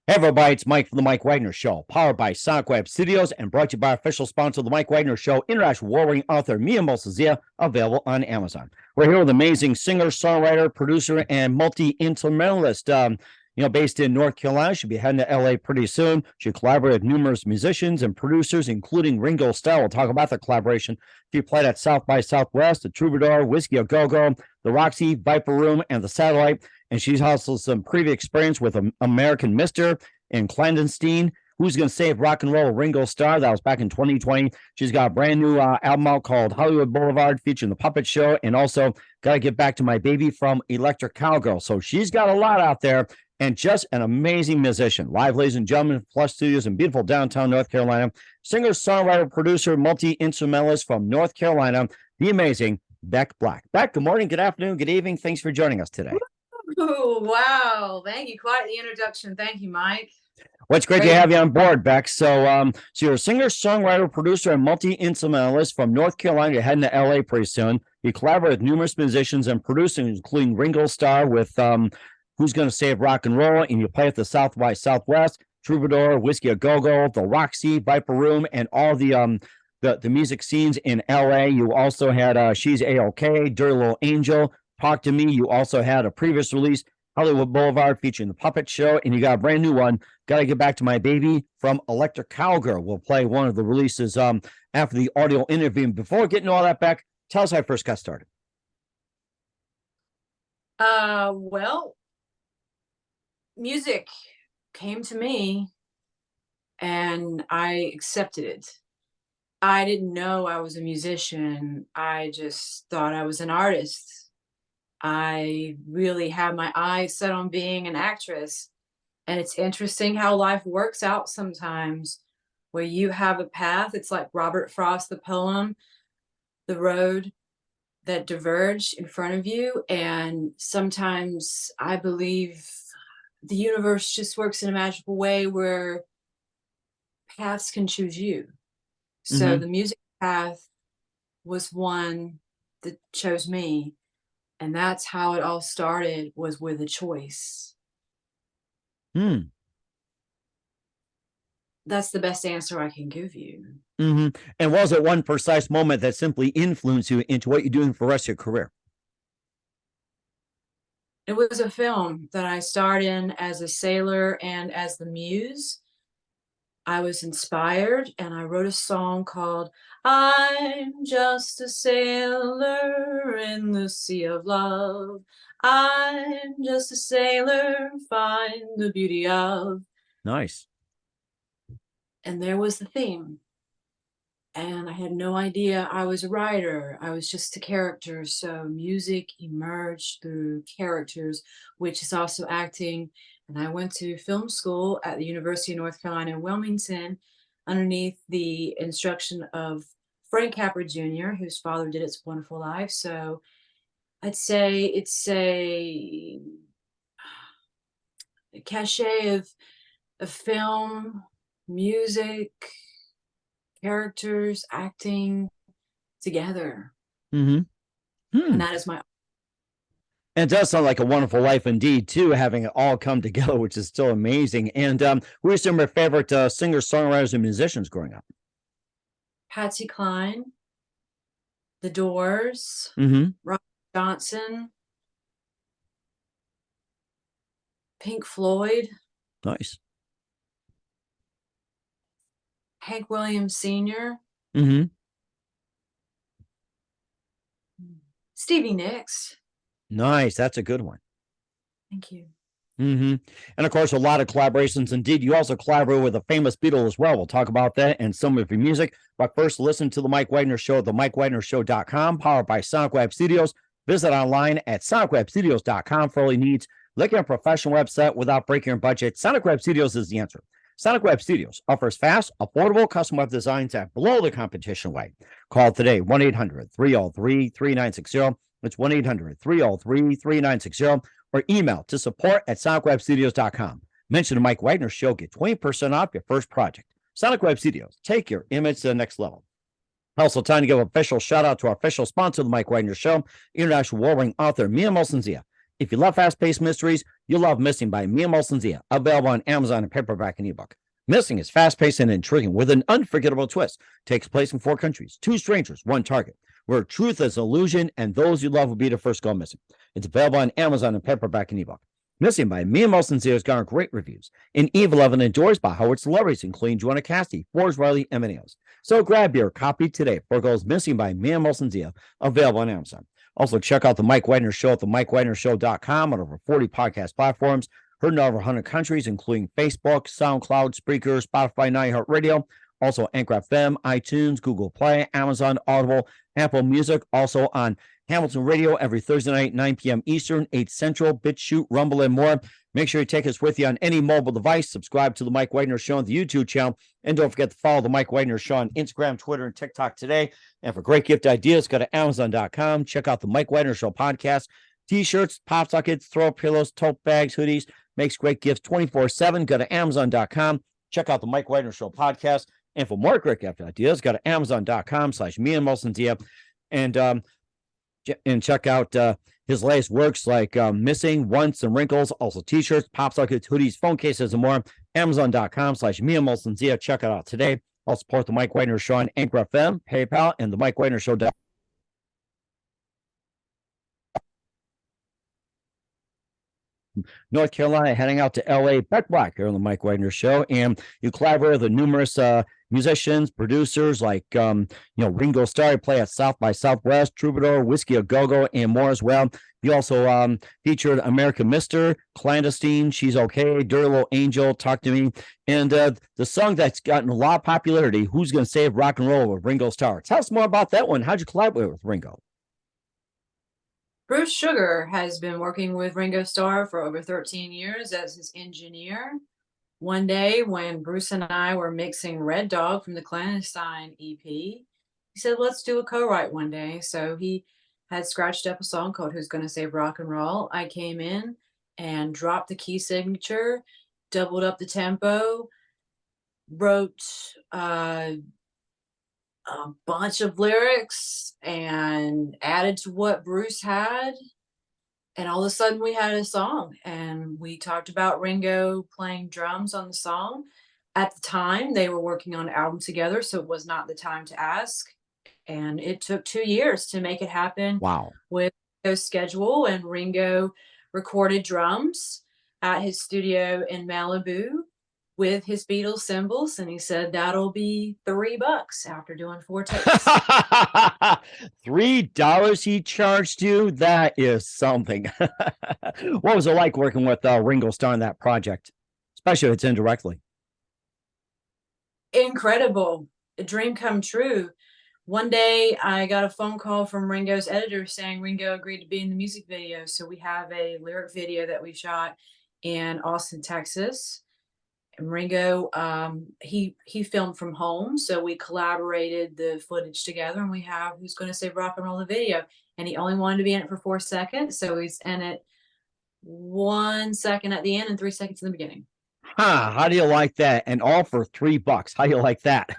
Hey everybody, it's Mike from The Mike Wagner Show, powered by Sonic Web Studios and brought to you by official sponsor of The Mike Wagner Show, international award-winning author Mia Mosazia, available on Amazon. We're here with amazing singer, songwriter, producer, and multi-instrumentalist. Based in North Carolina. She'll be heading to LA pretty soon. She collaborated with numerous musicians and producers, including Ringo Starr. We'll talk about the collaboration. She played at South by Southwest, the Troubadour, Whiskey A Go-Go, the Roxy, Viper Room, and the Satellite. And she's also some previous experience with American Mister and Clandestine. Who's Gonna Save Rock and Roll? Ringo Starr. That was back in 2020. She's got a brand new album out called Hollywood Boulevard, featuring the Puppet Show, and also Gotta Get Back to My Baby from Electric Cowgirl. So she's got a lot out there, and just an amazing musician. Live, ladies and gentlemen, Plus Studios in beautiful downtown North Carolina. Singer, songwriter, producer, multi-instrumentalist from North Carolina, the amazing Beck Black. Beck, good morning, good afternoon, good evening. Thanks for joining us today. Oh, wow. Thank you. Quite the introduction. Thank you, Mike. Well, it's great to have you on board, Beck. So you're a singer, songwriter, producer, and multi-instrumentalist from North Carolina. You're heading to LA pretty soon. You collaborate with numerous musicians and producers, including Ringo Starr with Who's Gonna Save Rock and Roll, and you play at the South by Southwest, Troubadour, Whiskey A Go-Go, the Roxy, Viper Room, and all the music scenes in LA. You also had She's A-OK, Dirty Little Angel, Talk to Me. You also had a previous release, Hollywood Boulevard, featuring the Puppet Show, and you got a brand new one, Gotta Get Back to My Baby from Electric Cowgirl. We'll play one of the releases after the audio interview. And before getting all that back, tell us how I first got started. Well, music came to me and I accepted it. I didn't know I was a musician. I just thought I was an artist. I really had my eyes set on being an actress. And it's interesting how life works out sometimes, where you have a path. It's like Robert Frost, the poem, The Road That Diverged in Front of You. And sometimes I believe the universe just works in a magical way where paths can choose you. So the music path was one that chose me. And that's how it all started, was with a choice. That's the best answer I can give you. And was it one precise moment that simply influenced you into what you're doing for the rest of your career? It was a film that I starred in as a sailor and as the muse. I was inspired and I wrote a song called I'm Just a Sailor in the Sea of Love. I'm just a sailor, find the beauty of. Nice. And there was the theme. And I had no idea I was a writer. I was just a character. So music emerged through characters, which is also acting. And I went to film school at the University of North Carolina in Wilmington underneath the instruction of Frank Capra Jr., whose father did It's a Wonderful Life. So I'd say it's a cachet of film, music, characters, acting together. And that is my. And it does sound like a wonderful life indeed, too, having it all come together, which is still amazing. And who are some of your favorite singers, songwriters, and musicians growing up? Patsy Cline, The Doors, Robert Johnson, Pink Floyd. Nice. Hank Williams Sr. Stevie Nicks. Nice. That's a good one. Thank you. And of course, a lot of collaborations. Indeed, you also collaborate with a famous Beatle as well. We'll talk about that and some of your music. But first, listen to The Mike Wagner Show at themikewagnershow.com, powered by Sonic Web Studios. Visit online at sonicwebstudios.com for all your needs. Looking at a professional website without breaking your budget, Sonic Web Studios is the answer. Sonic Web Studios offers fast, affordable custom web designs at below the competition rate. Call today, 1-800-303-3960. It's 1-800-303-3960. Or email to support@sonicwebstudios.com. Mention the Mike Wagner Show. Get 20% off your first project. Sonic Web Studios. Take your image to the next level. Also, time to give an official shout out to our official sponsor of the Mike Wagner Show, international award-winning author Mia Mosazia. If you love fast-paced mysteries, you'll love Missing by Mia Molson-Zia, available on Amazon in paperback and ebook. Missing is fast-paced and intriguing with an unforgettable twist. Takes place in 4 countries, 2 strangers, 1 target, where truth is illusion and those you love will be the first go missing. It's available on Amazon in paperback and ebook. Missing by Mia Molson-Zia has garnered great reviews. In Eve 11 endorsed by Howard celebrities, including Joanna Cassidy, Forbes Riley, and many others. So grab your copy today for Goes Missing by Mia Molson-Zia, available on Amazon. Also, check out The Mike Wagner Show at themikewagnershow.com on over 40 podcast platforms. Heard in over 100 countries, including Facebook, SoundCloud, Spreaker, Spotify, iHeartRadio. Also, Anchor FM, iTunes, Google Play, Amazon, Audible, Apple Music. Also on Hamilton Radio every Thursday night, 9 p.m. Eastern, 8 Central, BitChute, Rumble, and more. Make sure you take us with you on any mobile device. Subscribe to The Mike Wagner Show on the YouTube channel. And don't forget to follow The Mike Wagner Show on Instagram, Twitter, and TikTok today. And for great gift ideas, go to Amazon.com. Check out The Mike Wagner Show podcast. T-shirts, pop sockets, throw pillows, tote bags, hoodies. Makes great gifts 24/7. Go to Amazon.com. Check out The Mike Wagner Show podcast. And for more great gift ideas, go to Amazon.com/Mia Molson-Zia. And check out his latest works like Missing, Once, and Wrinkles. Also t-shirts, pop sockets, hoodies, phone cases, and more. Amazon.com/Mia Molson-Zia. Check it out today. I'll support The Mike Wagner Show on Anchor FM, PayPal, and The Mike Wagner Show. North Carolina, heading out to LA, Beck Black here on The Mike Wagner Show. And you collaborate with numerous musicians, producers like, Ringo Starr, play at South by Southwest, Troubadour, Whiskey a Go-Go, and more as well. You also featured American Mister, Clandestine, She's Okay, Dirty Little Angel, Talk to Me. And the song that's gotten a lot of popularity, Who's Gonna Save Rock and Roll with Ringo Starr. Tell us more about that one. How'd you collaborate with Ringo? Bruce Sugar has been working with Ringo Starr for over 13 years as his engineer. One day when Bruce and I were mixing Red Dog from the Clandestine EP, he said, let's do a co-write one day. So he had scratched up a song called Who's Gonna Save Rock and Roll. I came in and dropped the key signature, doubled up the tempo, wrote a bunch of lyrics and added to what Bruce had. And all of a sudden we had a song, and we talked about Ringo playing drums on the song. At the time they were working on an album together, so it was not the time to ask. And it took 2 years to make it happen. Wow. With Ringo's schedule, and Ringo recorded drums at his studio in Malibu with his Beatles cymbals, and he said that'll be $3 after doing 4 takes. $3 he charged you? That is something. What was it like working with Ringo Starr on that project, especially if it's indirectly? Incredible. A dream come true. One day I got a phone call from Ringo's editor saying Ringo agreed to be in the music video. So we have a lyric video that we shot in Austin, Texas. And Ringo, he filmed from home, so we collaborated the footage together, and we have Who's Gonna Save Rock and Roll the video. And he only wanted to be in it for 4 seconds, so he's in it 1 second at the end and 3 seconds in the beginning. How do you like that? And all for $3. How do you like that?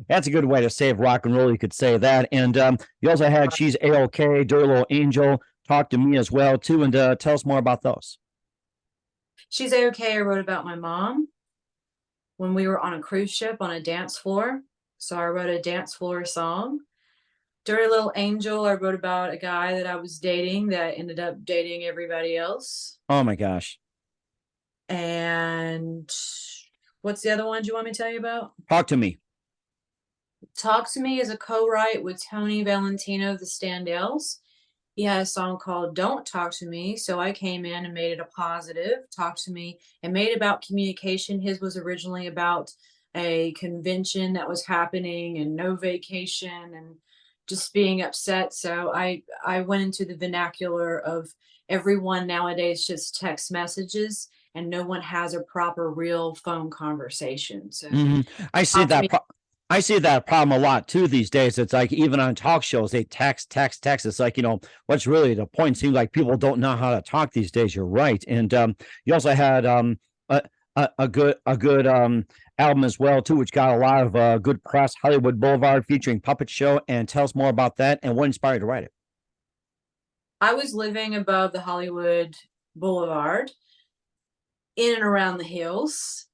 That's a good way to save rock and roll. You could say that. And you also had She's A-OK, Dirty Little Angel, Talk to Me as well too. And tell us more about those. She's A-OK, I wrote about my mom when we were on a cruise ship on a dance floor. So I wrote a dance floor song. Dirty Little Angel, I wrote about a guy that I was dating that ended up dating everybody else. Oh my gosh. And what's the other one you want me to tell you about? Talk to Me. Talk to Me is a co-write with Tony Valentino of the Standells. He had a song called Don't Talk to Me. So I came in and made it a positive, Talk to Me, and made it about communication. His was originally about a convention that was happening and no vacation and just being upset. So I went into the vernacular of everyone nowadays just text messages and no one has a proper real phone conversation. So I see that. I see that problem a lot too these days. It's like even on talk shows, they text. It's like, what's really the point? It seems like people don't know how to talk these days. You're right. And you also had a good album as well too, which got a lot of good press, Hollywood Boulevard, featuring Puppet Show. And tell us more about that and what inspired you to write it. I was living above the Hollywood Boulevard, in and around the hills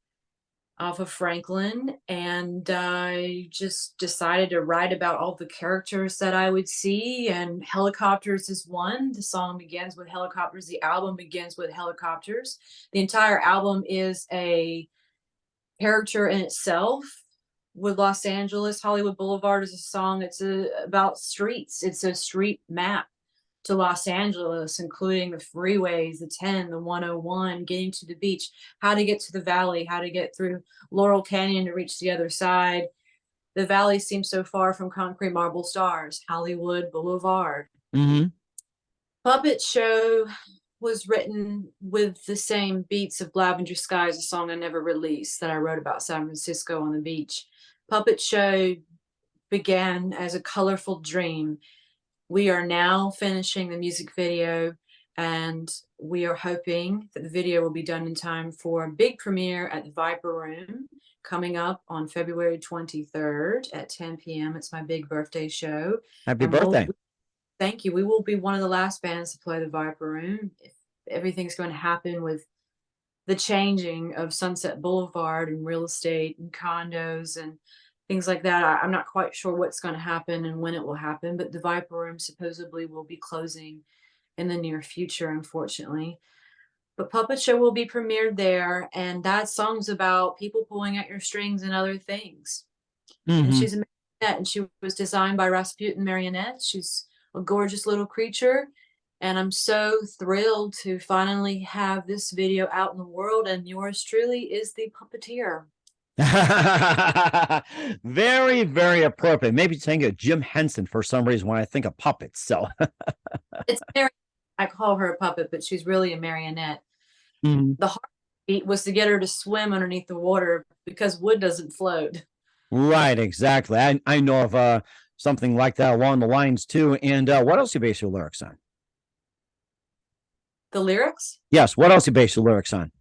off of Franklin, and I just decided to write about all the characters that I would see, and helicopters is one. The song begins with helicopters. The album begins with helicopters. The entire album is a character in itself. With Los Angeles, Hollywood Boulevard is a song. It's about streets. It's a street map to Los Angeles, including the freeways, the 10, the 101, getting to the beach, how to get to the valley, how to get through Laurel Canyon to reach the other side. The valley seems so far from concrete marble stars, Hollywood Boulevard. Mm-hmm. Puppet Show was written with the same beats of Lavender Skies, a song I never released that I wrote about San Francisco on the beach. Puppet Show began as a colorful dream. We are now finishing the music video, and we are hoping that the video will be done in time for a big premiere at the Viper Room coming up on February 23rd at 10 p.m. It's my big birthday show. Happy And birthday. thank you. We will be one of the last bands to play the Viper Room. If everything's going to happen with the changing of Sunset Boulevard and real estate and condos and things like that. I'm not quite sure what's going to happen and when it will happen, but the Viper Room supposedly will be closing in the near future, unfortunately. But Puppet Show will be premiered there, and that song's about people pulling at your strings and other things. Mm-hmm. And she's a marionette, and she was designed by Rasputin Marionette. She's a gorgeous little creature, and I'm so thrilled to finally have this video out in the world, and yours truly is the puppeteer. Very, very appropriate. Maybe think of Jim Henson for some reason when I think of puppets. So It's I call her a puppet, but she's really a marionette. mm-hmm. The heartbeat was to get her to swim underneath the water because wood doesn't float. Right, exactly. I know of something like that along the lines too. And what else you base your lyrics on? The lyrics? Yes. What else you base your lyrics on?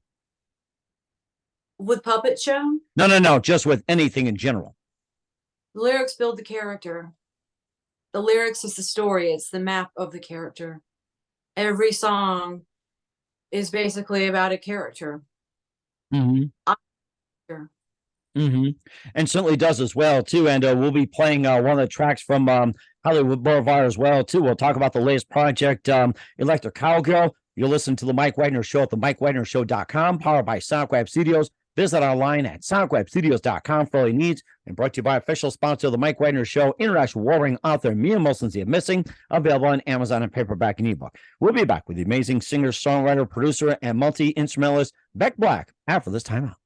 With Puppet Show? No. Just with anything in general. The lyrics build the character. The lyrics is the story. It's the map of the character. Every song is basically about a character. Mm-hmm. Mm-hmm. And certainly does as well too. And we'll be playing one of the tracks from Hollywood Boulevard as well too. We'll talk about the latest project, Electric Cowgirl. You'll listen to the Mike Wagner Show at the MikeWagnerShow.com, powered by Sonic Studios. Visit online at sonicwebstudios.com for all your needs, and brought to you by official sponsor of the Mike Wagner Show, international warring author Mia Molson's The Missing, available on Amazon and paperback and ebook. We'll be back with the amazing singer, songwriter, producer, and multi-instrumentalist Beck Black after this timeout.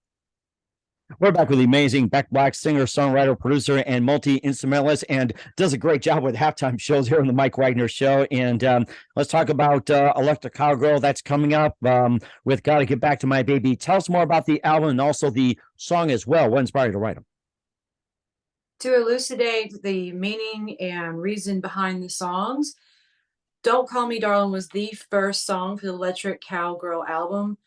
We're back with the amazing Beck Black, singer, songwriter, producer, and multi-instrumentalist, and does a great job with halftime shows here on the Mike Wagner Show. And let's talk about Electric Cowgirl. That's coming up with Gotta Get Back to My Baby. Tell us more about the album and also the song as well. What inspired you to write them? To elucidate the meaning and reason behind the songs, Don't Call Me Darling was the first song for the Electric Cowgirl album.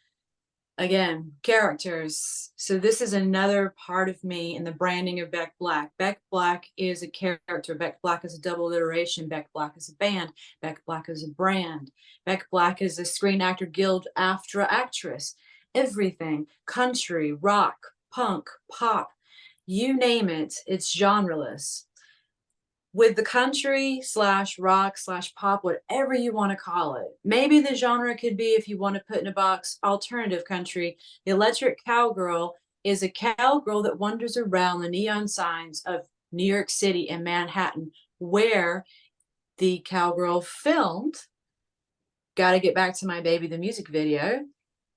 Again, characters. So this is another part of me in the branding of Beck Black. Beck Black is a character. Beck Black is a double alliteration. Beck Black is a band. Beck Black is a brand. Beck Black is a Screen Actor Guild AFTRA actress. Everything. Country, rock, punk, pop, you name it, it's genreless. With the country / rock / pop, whatever you want to call it. Maybe the genre could be, if you want to put in a box, alternative country. The Electric Cowgirl is a cowgirl that wanders around the neon signs of New York City and Manhattan, where the cowgirl filmed Gotta Get Back to My Baby, the music video,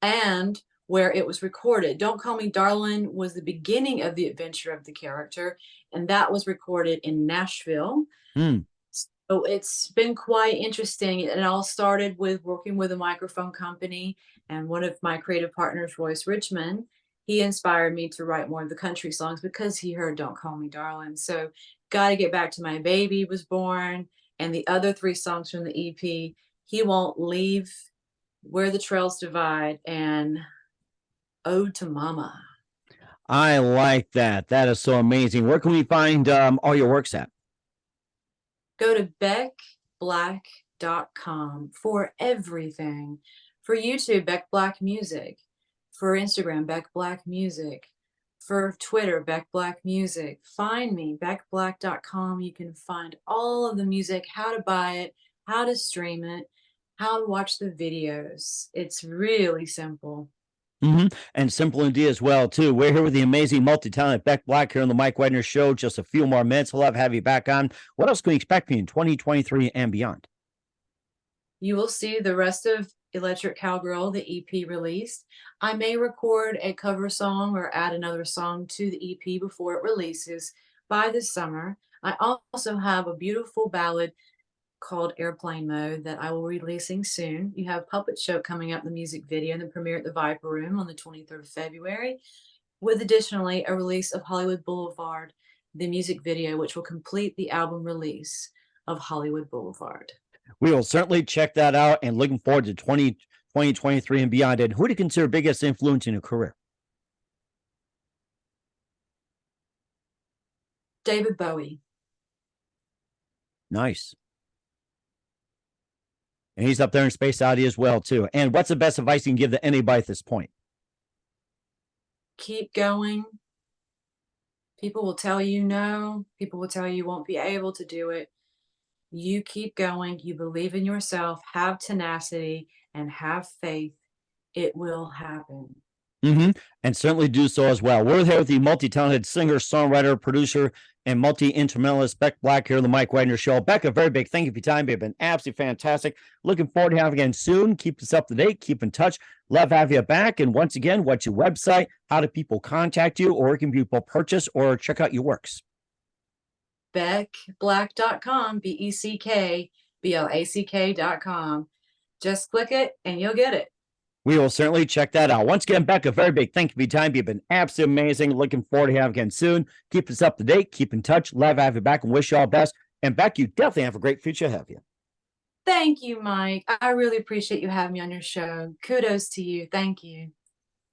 and where it was recorded. Don't Call Me Darling was the beginning of the adventure of the character, and that was recorded in Nashville. So it's been quite interesting. It all started with working with a microphone company, and one of my creative partners, Royce Richmond, he inspired me to write more of the country songs because he heard Don't Call Me Darling. So Gotta Get Back to My Baby was born, and the other 3 songs from the EP, He Won't Leave, Where the Trails Divide, and Ode to Mama. I like that. That is so amazing. Where can we find all your works at? Go to beckblack.com. beckblack.com for everything. For YouTube, Beck Black Music. For Instagram, Beck Black Music. For Twitter, Beck Black Music. Find me, beckblack.com. You can find all of the music, how to buy it, how to stream it, how to watch the videos. It's really simple. And simple indeed as well, too. We're here with the amazing multi-talented Beck Black here on the Mike Wagner Show. Just a few more minutes. I'll love to have you back on. What else can we expect from you in 2023 and beyond? You will see the rest of Electric Cowgirl, the EP released. I may record a cover song or add another song to the EP before it releases by this summer. I also have a beautiful ballad called Airplane Mode that I will be releasing soon. You have Puppet Show coming up, the music video, and the premiere at the Viper Room on the 23rd of February, with additionally a release of Hollywood Boulevard, the music video, which will complete the album release of Hollywood Boulevard. We will certainly check that out and looking forward to 2023 and beyond. And who do you consider biggest influence in your career? David Bowie. Nice. And he's up there in Space Oddity as well, too. And what's the best advice you can give to anybody at this point? Keep going. People will tell you no. People will tell you won't be able to do it. You keep going. You believe in yourself. Have tenacity and have faith. It will happen. And certainly do so as well. We're here with the multi-talented singer, songwriter, producer, and multi-instrumentalist Beck Black here on the Mike Wagner Show. Beck, a very big thank you for your time. You've been absolutely fantastic. Looking forward to having you again soon. Keep us up to date. Keep in touch. Love to have you back. And once again, what's your website? How do people contact you? Or can people purchase or check out your works? beckblack.com, beckblack.com. Just click it and you'll get it. We will certainly check that out. Once again, Beck, a very big thank you for your time. You've been absolutely amazing. Looking forward to having you again soon. Keep us up to date. Keep in touch. Love to have you back and wish you all the best. And Beck, you definitely have a great future ahead of you. Thank you, Mike. I really appreciate you having me on your show. Kudos to you. Thank you.